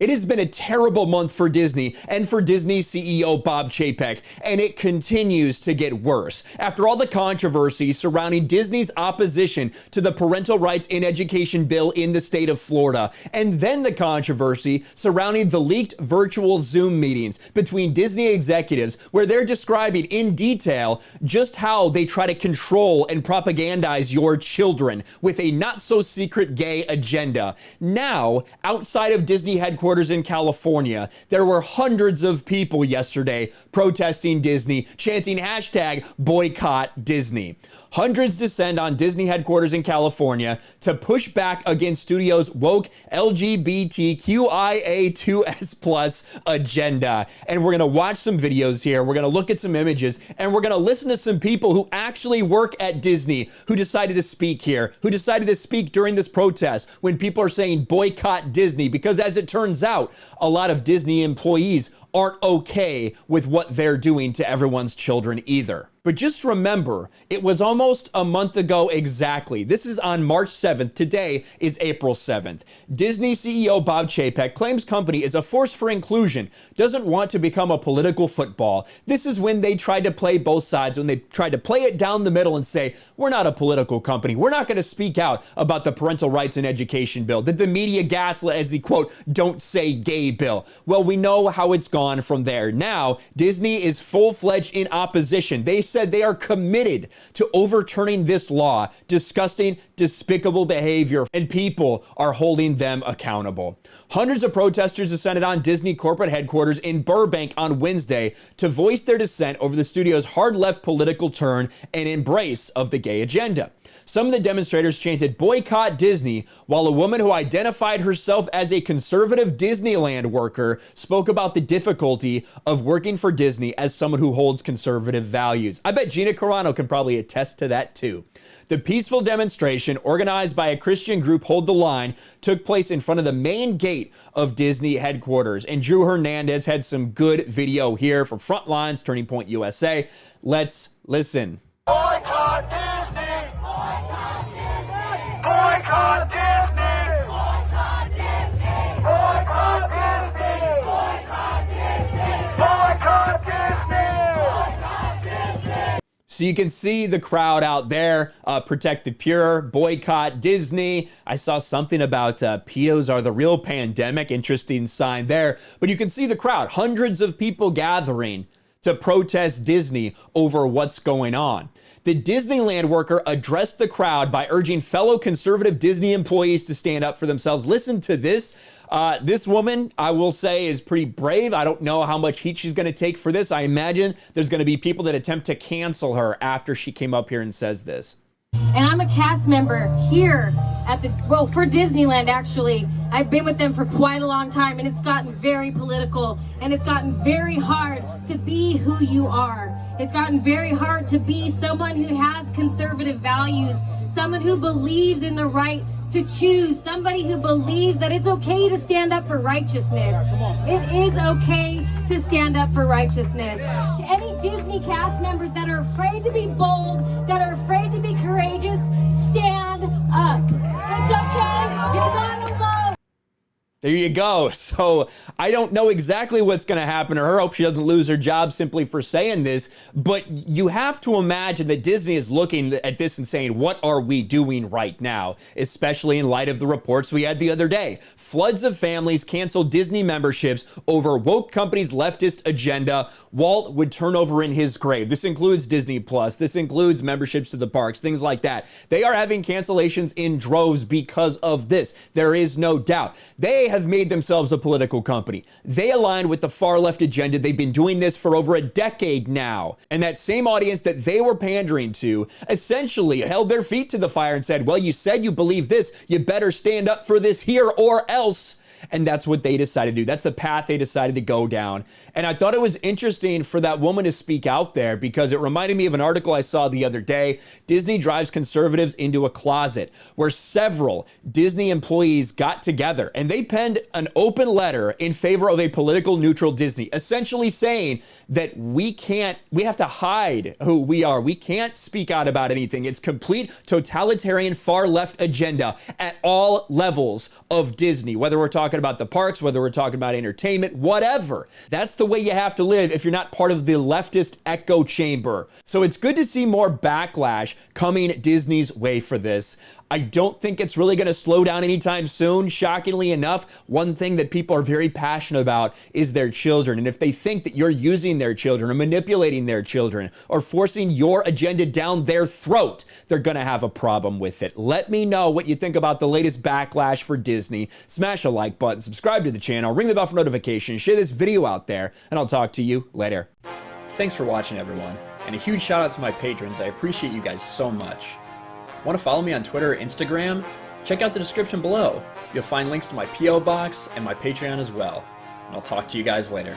It has been a terrible month for Disney and for Disney CEO Bob Chapek, and it continues to get worse. After all the controversy surrounding Disney's opposition to the parental rights in education bill in the state of Florida, and then the controversy surrounding the leaked virtual Zoom meetings between Disney executives where they're describing in detail just how they try to control and propagandize your children with a not-so-secret gay agenda. Now, outside of Disney headquarters in California, there were hundreds of people yesterday protesting Disney, chanting hashtag Boycott Disney. Hundreds descend on Disney headquarters in California to push back against studio's woke LGBTQIA2S+ agenda. And we're gonna watch some videos here, we're gonna look at some images, and we're gonna listen to some people who actually work at Disney who decided to speak here, who decided to speak during this protest when people are saying boycott Disney, because as it turns out, a lot of Disney employees aren't okay with what they're doing to everyone's children either. But just remember, it was almost a month ago exactly. This is on March 7th. Today is April 7th. Disney CEO Bob Chapek claims company is a force for inclusion, doesn't want to become a political football. This is when they tried to play both sides, when they tried to play it down the middle and say, we're not a political company. We're not going to speak out about the parental rights in education bill, that the media gaslit as the quote, don't say gay bill. Well, we know how it's gone from there. Now, Disney is full-fledged in opposition. They said they are committed to overturning this law, disgusting, despicable behavior, and people are holding them accountable. Hundreds of protesters descended on Disney corporate headquarters in Burbank on Wednesday to voice their dissent over the studio's hard-left political turn and embrace of the gay agenda. Some of the demonstrators chanted boycott Disney, while a woman who identified herself as a conservative Disneyland worker spoke about the difficulty of working for Disney as someone who holds conservative values. I bet Gina Carano can probably attest to that too. The peaceful demonstration, organized by a Christian group, Hold the Line, took place in front of the main gate of Disney headquarters. And Drew Hernandez had some good video here from Frontlines, Turning Point USA. Let's listen. Boycott Disney! Boycott Disney! Boycott Disney! Boycott Disney! Boycott Disney! Boycott Disney! Boycott Disney! So you can see the crowd out there, protect the pure, boycott Disney. I saw something about pedos are the real pandemic, interesting sign there. But you can see the crowd, hundreds of people gathering to protest Disney over what's going on. The Disneyland worker addressed the crowd by urging fellow conservative Disney employees to stand up for themselves. Listen to this. This woman, I will say, is pretty brave. I don't know how much heat she's going to take for this. I imagine there's going to be people that attempt to cancel her after she came up here and says this. And I'm a cast member here at for Disneyland, actually. I've been with them for quite a long time, and it's gotten very political, and it's gotten very hard to be who you are. It's gotten very hard to be someone who has conservative values, someone who believes in the right to choose, somebody who believes that it's okay to stand up for righteousness. It is okay to stand up for righteousness. To any Disney cast members that are afraid to be bold, that are afraid to be courageous, stand up. It's okay. You're not alone. There you go. So I don't know exactly what's going to happen to her. I hope she doesn't lose her job simply for saying this. But you have to imagine that Disney is looking at this and saying, what are we doing right now? Especially in light of the reports we had the other day. Floods of families canceled Disney memberships over woke company's leftist agenda. Walt would turn over in his grave. This includes Disney Plus. This includes memberships to the parks, things like that. They are having cancellations in droves because of this. There is no doubt. They have made themselves a political company. They align with the far left agenda. They've been doing this for over a decade now. And that same audience that they were pandering to essentially held their feet to the fire and said, well, you said you believe this, you better stand up for this here or else. And that's what they decided to do. That's the path they decided to go down. And I thought it was interesting for that woman to speak out there because it reminded me of an article I saw the other day. Disney drives conservatives into a closet where several Disney employees got together and they penned send an open letter in favor of a political neutral Disney, essentially saying that we have to hide who we are. We can't speak out about anything. It's complete totalitarian far left agenda at all levels of Disney, whether we're talking about the parks, whether we're talking about entertainment, whatever. That's the way you have to live if you're not part of the leftist echo chamber. So it's good to see more backlash coming Disney's way for this. I don't think it's really going to slow down anytime soon. Shockingly enough, one thing that people are very passionate about is their children. And if they think that you're using their children or manipulating their children or forcing your agenda down their throat, they're going to have a problem with it. Let me know what you think about the latest backlash for Disney. Smash a like button, subscribe to the channel, ring the bell for notifications, share this video out there, and I'll talk to you later. Thanks for watching, everyone. And a huge shout out to my patrons. I appreciate you guys so much. Want to follow me on Twitter or Instagram? Check out the description below. You'll find links to my P.O. box and my Patreon as well. And I'll talk to you guys later.